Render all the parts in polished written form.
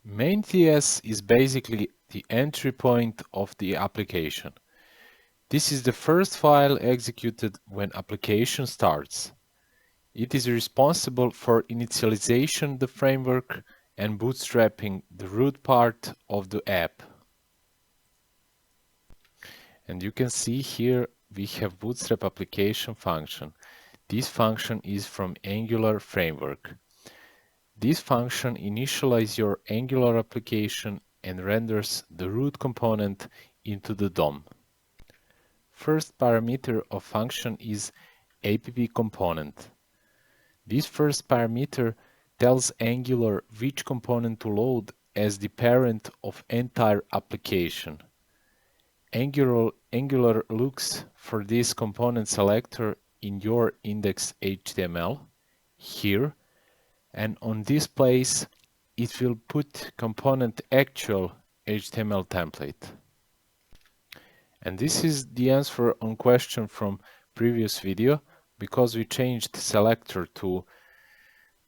Main.ts is basically the entry point of the application. This is the first file executed when application starts. It is responsible for initialization the framework and bootstrapping the root part of the app. And you can see here we have bootstrap application function. This function is from Angular framework. This function initializes your Angular application and renders the root component into the DOM. First parameter of function is app component. This first parameter tells Angular which component to load as the parent of entire application. Angular looks for this component selector in your index.html here, and on this place it will put component actual HTML template. And this is the answer on question from previous video, because we changed selector to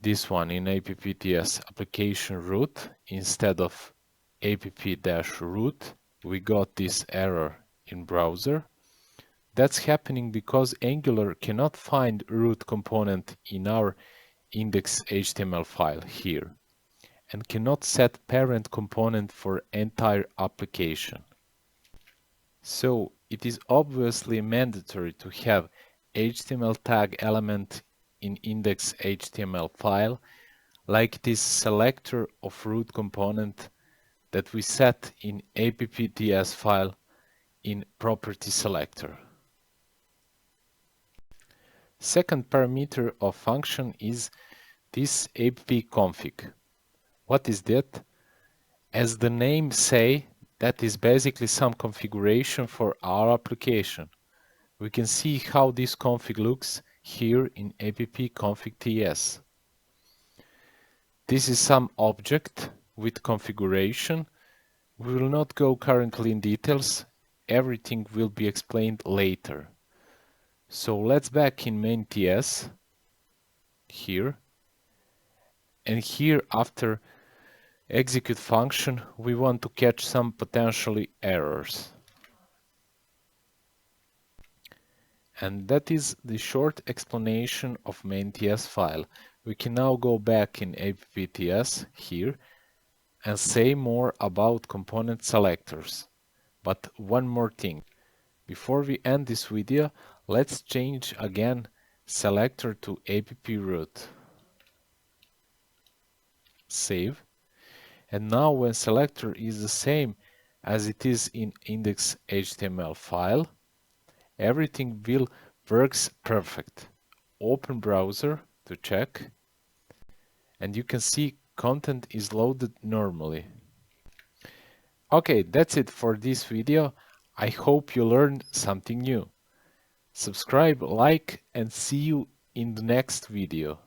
this one in app.ts application root instead of app-root. We got this error in browser. That's happening because Angular cannot find root component in our index.html file here and cannot set parent component for entire application. So it is obviously mandatory to have HTML tag element in index.html file, like this selector of root component that we set in app.ts file in property selector. Second parameter of function is this app-config. What is that? As the name say, that is basically some configuration for our application. We can see how this config looks here in app-config.ts. This is some object with configuration. We will not go currently in details. Everything will be explained later. So let's back in main.ts here. And here after execute function, we want to catch some potentially errors. And that is the short explanation of main.ts file. We can now go back in app.ts here and say more about component selectors. But one more thing. Before we end this video, let's change again selector to app-root. Save. And now when selector is the same as it is in index.html file, everything will works perfect. Open browser to check, and you can see content is loaded normally. Okay, that's it for this video. I hope you learned something new. Subscribe, like, and see you in the next video.